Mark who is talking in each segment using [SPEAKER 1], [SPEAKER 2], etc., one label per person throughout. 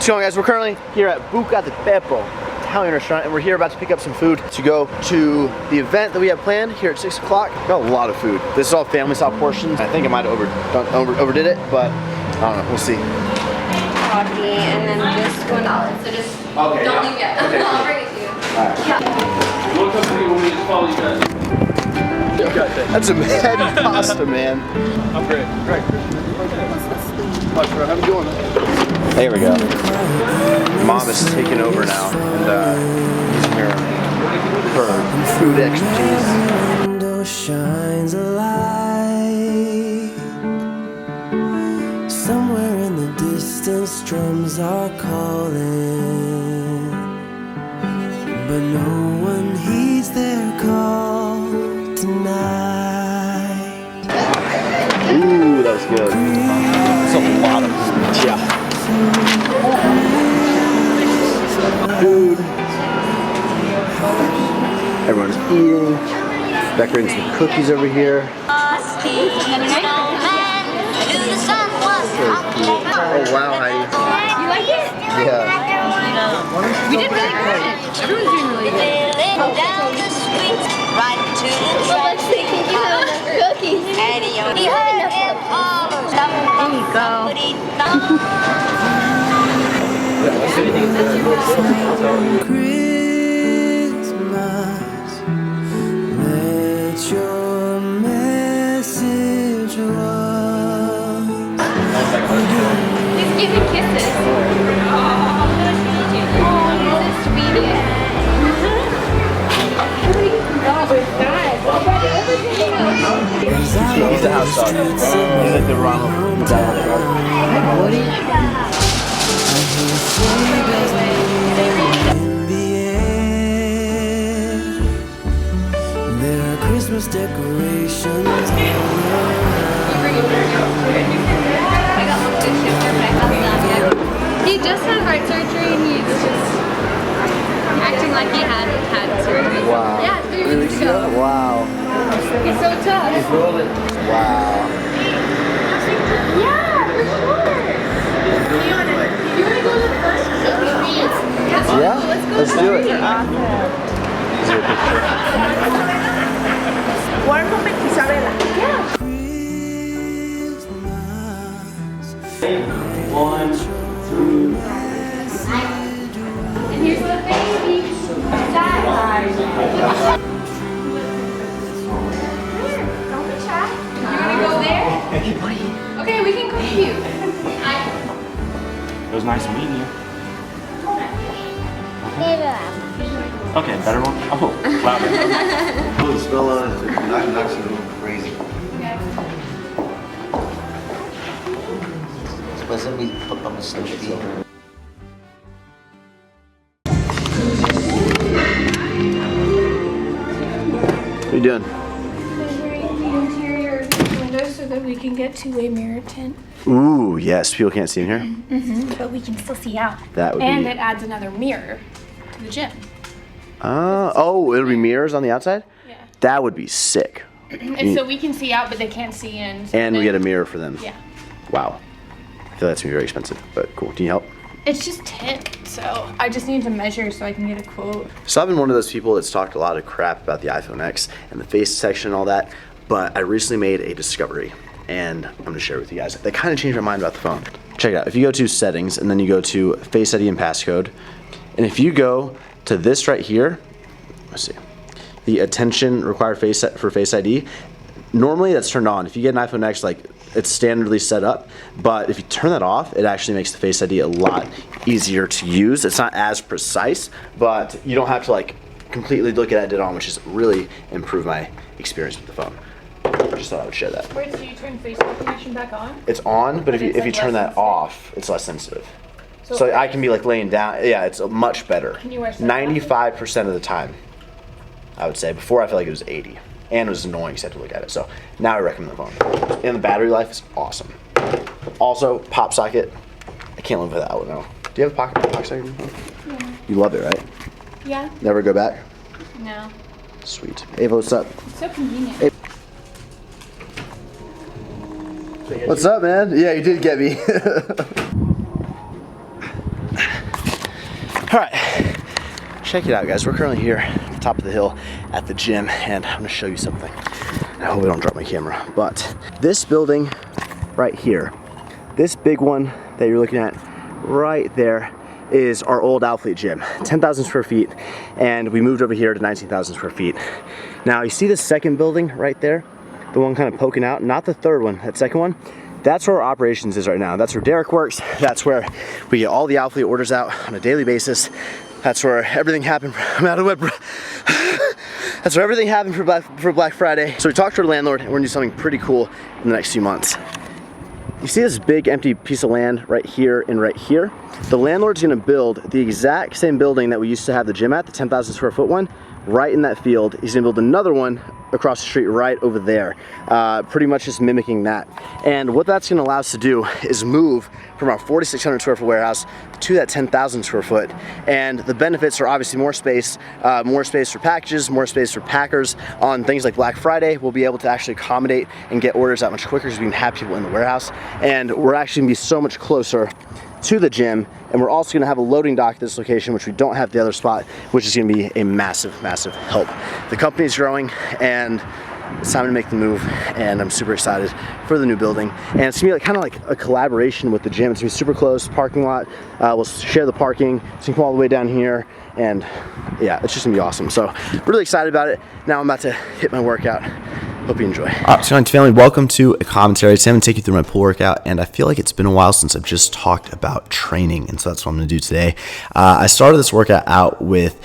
[SPEAKER 1] going, guys? We're currently here at Buca di Beppo Italian restaurant, and we're here about to pick up some food to go to the event that we have planned here at 6 o'clock. Got a lot of food. This is all family style portions. I think I might have overdid it, but I don't know. We'll see.
[SPEAKER 2] Coffee and then just $1. So just don't leave yet.
[SPEAKER 1] Okay,
[SPEAKER 2] I'll bring it to you.
[SPEAKER 1] Alright.
[SPEAKER 2] Yeah.
[SPEAKER 3] What company will we just follow you guys?
[SPEAKER 1] That's some heavy pasta, man.
[SPEAKER 3] I'm great. Great. How you doing?
[SPEAKER 1] There we go. Mom is taking over now, and using her food expertise.
[SPEAKER 4] Window shines a light. Somewhere in the distance, drums are calling, but no one heeds their call tonight.
[SPEAKER 1] Ooh, that was good. That's a lot of food. Yeah. Food. Everyone's eating. Decorating some cookies over here. Oh wow, Heidi.
[SPEAKER 2] You like it?
[SPEAKER 1] Yeah.
[SPEAKER 2] We did really good. Everyone's doing really good. Well, let's see. Can you have cookies? There you go.
[SPEAKER 4] Christmas, let your message run.
[SPEAKER 2] He's giving kisses. Oh, he's a sweetie.
[SPEAKER 1] He's the house dog. He's like the Ronald House.
[SPEAKER 4] In the air, there are Christmas decorations all around.
[SPEAKER 2] He just had heart surgery and he's just acting like he had surgery.
[SPEAKER 1] Wow.
[SPEAKER 2] Yeah, 3 weeks ago.
[SPEAKER 1] Wow.
[SPEAKER 2] He's so tough.
[SPEAKER 1] Wow.
[SPEAKER 2] Yeah, for sure. You wanna go to the first experience?
[SPEAKER 1] Yeah? Let's do it.
[SPEAKER 4] Isabella.
[SPEAKER 2] Yeah.
[SPEAKER 4] Christmas.
[SPEAKER 3] 1, 2.
[SPEAKER 2] And here's the baby. Dad. Don't be shy. You wanna go there? Okay, we can cook you.
[SPEAKER 3] It was nice meeting you. Okay, better one? Oh, wow.
[SPEAKER 1] Oh, the smell on it knocks you crazy.
[SPEAKER 5] Después de mi papá me sentí.
[SPEAKER 1] What are you doing?
[SPEAKER 6] Measuring the interior of the window so that we can get two-way mirror tint.
[SPEAKER 1] Ooh, yes. People can't see in here.
[SPEAKER 6] But we can still see out.
[SPEAKER 1] That would
[SPEAKER 6] And
[SPEAKER 1] be.
[SPEAKER 6] it adds another mirror to the gym.
[SPEAKER 1] Oh, it'll be mirrors on the outside?
[SPEAKER 6] Yeah.
[SPEAKER 1] That would be sick.
[SPEAKER 6] And so we can see out, but they can't see in. So
[SPEAKER 1] And we
[SPEAKER 6] then-
[SPEAKER 1] get a mirror for them.
[SPEAKER 6] Yeah.
[SPEAKER 1] Wow. I feel that's gonna be very expensive, but cool. Do you need help?
[SPEAKER 6] It's just tint, so I just need to measure so I can get a quote.
[SPEAKER 1] So I've been one of those people that's talked a lot of crap about the iPhone X and the face detection and all that, but I recently made a discovery, and I'm gonna share it with you guys. That kind of changed my mind about the phone. Check it out. If you go to settings and then you go to Face ID and passcode, and if you go to this right here, let's see, the attention required for Face ID, normally that's turned on. If you get an iPhone X, like it's standardly set up, but if you turn that off, it actually makes the Face ID a lot easier to use. It's not as precise, but you don't have to like completely look at it on, which has really improved my experience with the phone. I just thought I would share that.
[SPEAKER 6] Wait, so you turn face recognition back on?
[SPEAKER 1] It's on, but if you
[SPEAKER 6] It's, like,
[SPEAKER 1] turn
[SPEAKER 6] less
[SPEAKER 1] that off, it's less sensitive.
[SPEAKER 6] So
[SPEAKER 1] I can be like laying down. Yeah, it's much better.
[SPEAKER 6] Can you wear sunglasses?
[SPEAKER 1] 95% of the time, I would say. Before I felt like it was 80. And it was annoying because I had to look at it. So now I recommend the phone. And the battery life is awesome. Also, pop socket. I can't live without it now. Do you have a pop socket in your phone?
[SPEAKER 6] Yeah.
[SPEAKER 1] You love it, right?
[SPEAKER 6] Yeah?
[SPEAKER 1] Never go back?
[SPEAKER 6] No.
[SPEAKER 1] Sweet. Ava, what's up?
[SPEAKER 6] It's so convenient.
[SPEAKER 1] Hey. What's up, man? Yeah, you did get me. All right, check it out, guys. We're currently here at the top of the hill at the gym, and I'm gonna show you something. I hope I don't drop my camera, but this building right here, this big one that you're looking at right there, is our old Alphalete gym, 10,000 square feet, and we moved over here to 19,000 square feet. Now you see the second building right there, the one kind of poking out, not the third one, that second one, that's where our operations is right now. That's where Derek works. That's where we get all the Alphalete orders out on a daily basis. That's where everything happened. I'm out of whip. That's where everything happened for Black Friday. So we talked to our landlord, and we're gonna do something pretty cool in the next few months. You see this big empty piece of land right here and right here? The landlord's gonna build the exact same building that we used to have the gym at, the 10,000 square foot one, right in that field. He's gonna build another one across the street right over there, pretty much just mimicking that. And what that's gonna allow us to do is move from our 4,600 square foot warehouse to that 10,000 square foot. And the benefits are obviously more space for packages, more space for packers. On things like Black Friday, we'll be able to actually accommodate and get orders out much quicker because we can have people in the warehouse. And we're actually gonna be so much closer to the gym, and we're also gonna have a loading dock at this location, which we don't have the other spot, which is gonna be a massive, massive help. The company's growing, and it's time to make the move, and I'm super excited for the new building. And it's gonna be kind of like a collaboration with the gym. It's gonna be super close, parking lot. We'll share the parking. It's gonna come all the way down here, and yeah, it's just gonna be awesome. So really excited about it. Now I'm about to hit my workout. Hope you enjoy. All right, so family, welcome to a commentary. Today I'm going to take you through my pull workout, and I feel like it's been a while since I've just talked about training, and so that's what I'm going to do today. I started this workout out with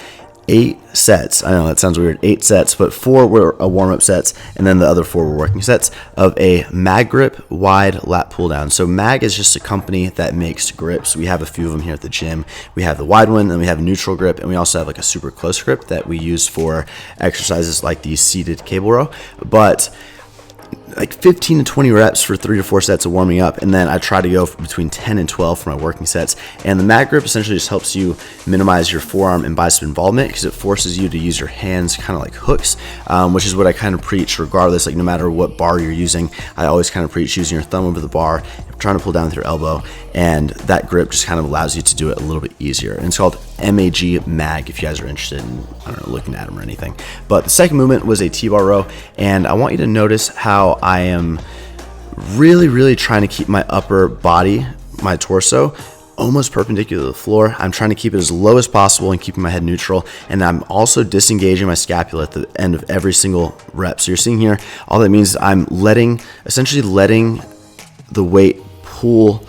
[SPEAKER 1] 8 sets. I know that sounds weird, 8 sets, but 4 were warm-up sets, and then the other 4 were working sets of a mag grip wide lat pull down. So mag is just a company that makes grips. We have a few of them here at the gym. We have the wide one, and we have a neutral grip, and we also have like a super close grip that we use for exercises like the seated cable row. But like 15 to 20 reps for 3 to 4 sets of warming up, and then I try to go between 10 and 12 for my working sets. And the mag grip essentially just helps you minimize your forearm and bicep involvement because it forces you to use your hands kind of like hooks, which is what I kind of preach regardless, like no matter what bar you're using. I always kind of preach using your thumb over the bar, trying to pull down with your elbow, and that grip just kind of allows you to do it a little bit easier. And it's called mag if you guys are interested in, I don't know, looking at them or anything. But the second movement was a T-bar row, and I want you to notice how I am really trying to keep my upper body, my torso, almost perpendicular to the floor. I'm trying to keep it as low as possible and keeping my head neutral, and I'm also disengaging my scapula at the end of every single rep. So you're seeing here, all that means is I'm essentially letting the weight pull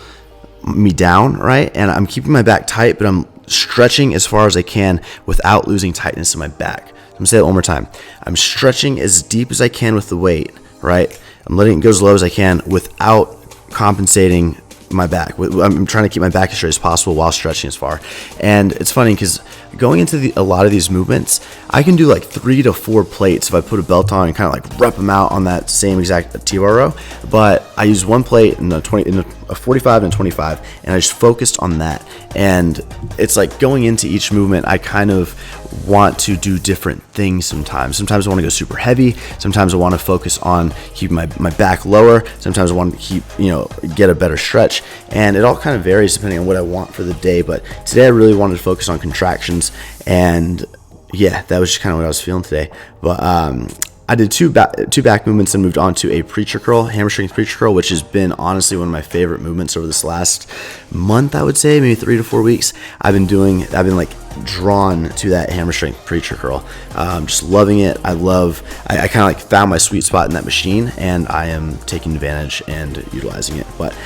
[SPEAKER 1] me down, right? And I'm keeping my back tight, but I'm stretching as far as I can without losing tightness in my back. I'm gonna say that one more time. I'm stretching as deep as I can with the weight, right? I'm letting it go as low as I can without compensating my back. I'm trying to keep my back as straight as possible while stretching as far. And it's funny because going into a lot of these movements, I can do like 3 to 4 plates if I put a belt on and kind of like rep them out on that same exact T-bar row. But I use one plate in a 45 and a 25, and I just focused on that. And it's like going into each movement, I kind of want to do different things sometimes. Sometimes I want to go super heavy. Sometimes I want to focus on keeping my back lower. Sometimes I want to keep, get a better stretch. And it all kind of varies depending on what I want for the day. But today I really wanted to focus on contractions. And yeah, that was just kind of what I was feeling today. But I did two back movements and moved on to a preacher curl, hammer strength preacher curl, which has been honestly one of my favorite movements over this last month, I would say, maybe 3 to 4 weeks. I've been like drawn to that hammer strength preacher curl. Just loving it. I kind of like found my sweet spot in that machine, and I am taking advantage and utilizing it. But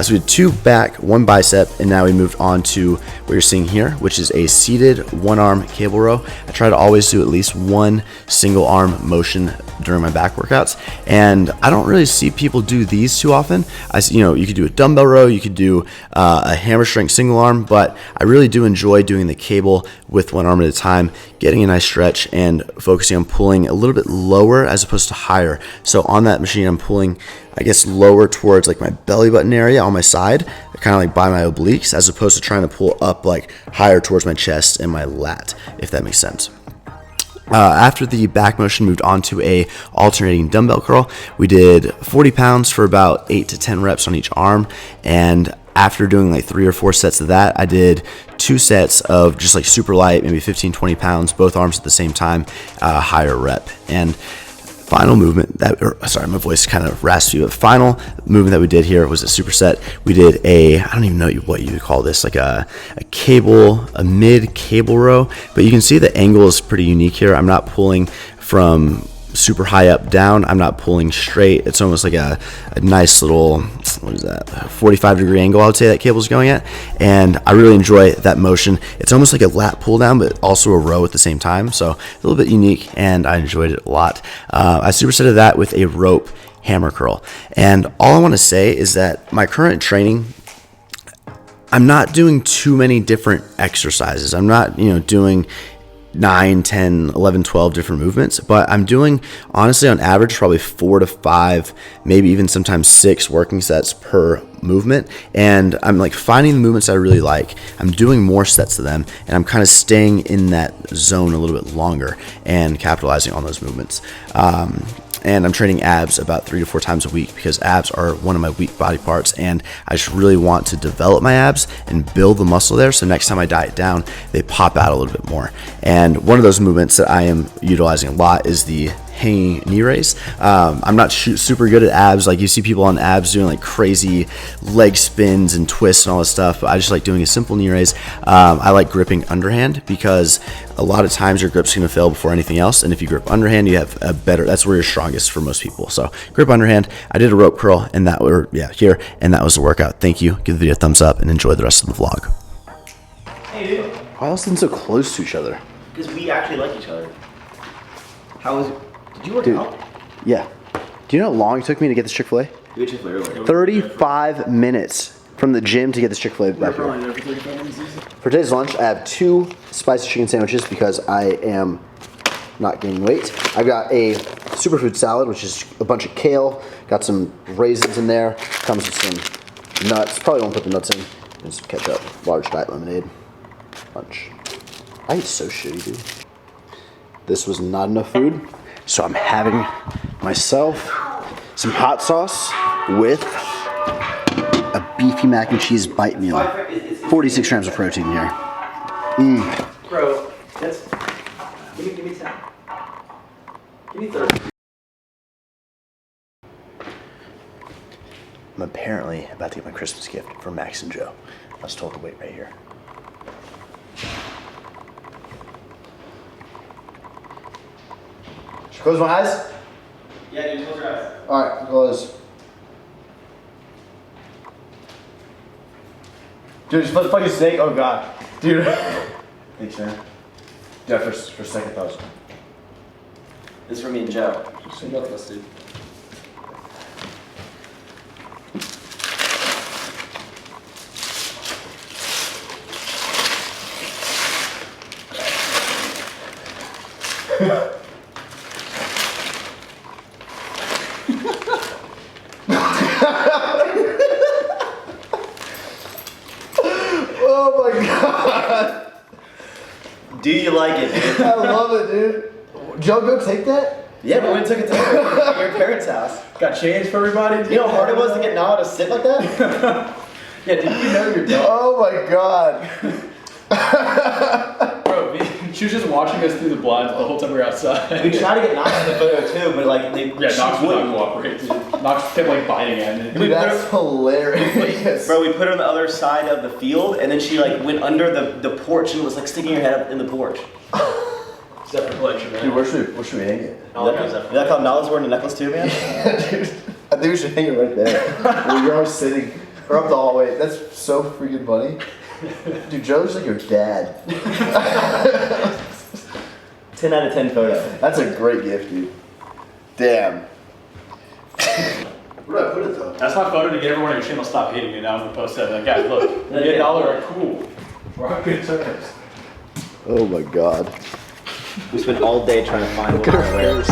[SPEAKER 1] so we had 2 back, 1 bicep, and now we moved on to what you're seeing here, which is a seated 1-arm cable row. I try to always do at least 1 single arm motion during my back workouts, and I don't really see people do these too often. You could do a dumbbell row, you could do a hammer strength single arm, but I really do enjoy doing the cable with 1 arm at a time, getting a nice stretch and focusing on pulling a little bit lower as opposed to higher. So on that machine, I'm pulling, I guess, lower towards like my belly button area on my side, kind of like by my obliques, as opposed to trying to pull up like higher towards my chest and my lat, if that makes sense. After the back motion, moved on to a alternating dumbbell curl. We did 40 pounds for about 8 to 10 reps on each arm, and after doing like 3 or 4 sets of that, I did 2 sets of just like super light, maybe 15, 20 pounds, both arms at the same time, higher rep. And final movement sorry, my voice kind of raspy, but final movement that we did here was a superset. We did I don't even know what you would call this, like a mid cable row, but you can see the angle is pretty unique here. I'm not pulling from super high up down. I'm not pulling straight. It's almost like a nice little, what is that, 45-degree angle I would say that cable's going at, and I really enjoy that motion. It's almost like a lat pull down, but also a row at the same time, so a little bit unique, and I enjoyed it a lot. I supersetted that with a rope hammer curl, and all I want to say is that my current training, I'm not doing too many different exercises. I'm not, doing 9, 10, 11, 12 different movements, but I'm doing, honestly, on average, probably 4 to 5, maybe even sometimes 6 working sets per movement. And I'm like finding the movements I really like. I'm doing more sets of them, and I'm kind of staying in that zone a little bit longer and capitalizing on those movements. And I'm training abs about 3 to 4 times a week because abs are one of my weak body parts, and I just really want to develop my abs and build the muscle there, so next time I diet down, they pop out a little bit more. And one of those movements that I am utilizing a lot is the hanging knee raise. I'm not super good at abs. Like, you see people on abs doing like crazy leg spins and twists and all this stuff, but I just like doing a simple knee raise. I like gripping underhand because a lot of times your grip's going to fail before anything else, and if you grip underhand, you have that's where you're strongest for most people. So grip underhand. I did a rope curl, and that was the workout. Thank you. Give the video a thumbs up and enjoy the rest of the vlog.
[SPEAKER 3] Hey, dude.
[SPEAKER 1] Why else been so close to each other?
[SPEAKER 3] Because we actually like each other. How was it? Did you work out?
[SPEAKER 1] Yeah. Do you know how long it took me to get this Chick-fil-A?
[SPEAKER 3] We had Chick-fil-A earlier.
[SPEAKER 1] 35 minutes from the gym to get this Chick-fil-A back here. For today's lunch, I have 2 spicy chicken sandwiches because I am not gaining weight. I've got a superfood salad, which is a bunch of kale, got some raisins in there, comes with some nuts. Probably won't put the nuts in. And some ketchup, large diet lemonade. Lunch. I eat so shitty, dude. This was not enough food, so I'm having myself some hot sauce with a beefy mac and cheese bite meal. 46 grams of protein here.
[SPEAKER 3] Bro, that's... Give me 10. Give me 30.
[SPEAKER 1] I'm apparently about to get my Christmas gift from Max and Joe. I was told to wait right here. Should I close my eyes?
[SPEAKER 3] Yeah, dude, close your eyes.
[SPEAKER 1] Alright, close. Dude, just fucking snake. Oh god. Dude. Thanks, man. Yeah, for second thoughts.
[SPEAKER 3] This is for me and Joe. Both of us, dude.
[SPEAKER 1] Oh my god.
[SPEAKER 3] Do you like it, dude?
[SPEAKER 1] I love it, dude. Joe, go take that?
[SPEAKER 3] Yeah, but we took it to your parents' house.
[SPEAKER 7] Got change for everybody?
[SPEAKER 3] You know how hard it was to get Nala to sit like that?
[SPEAKER 7] Yeah, did you know your dog?
[SPEAKER 1] Oh my god.
[SPEAKER 7] Bro, she was just watching us through the blinds the whole time we were outside.
[SPEAKER 3] We tried to get Knox in the photo too, but like
[SPEAKER 7] Yeah, Knox would not cooperate, dude. Knox kept like biting at it.
[SPEAKER 1] Dude, that's hilarious.
[SPEAKER 3] Bro, we put her on the other side of the field, and then she like went under the porch and was like sticking her head up in the porch.
[SPEAKER 7] Separate collection, man.
[SPEAKER 1] Dude, where should we hang it?
[SPEAKER 3] You like how Nala's wearing a necklace too, man?
[SPEAKER 1] Dude, I think we should hang it right there. Where you're always sitting. Or up the hallway. That's so freaking funny. Dude, Joe's like your dad.
[SPEAKER 3] 10 out of 10 photo.
[SPEAKER 1] That's a great gift, dude. Damn. Where do I put it though?
[SPEAKER 7] That's my photo to get everyone on your channel to stop hating me. Now I'm gonna post that. Like, guys, look, me and Nala are cool. We're on good terms.
[SPEAKER 1] Oh my god.
[SPEAKER 3] We spent all day trying to find one of those.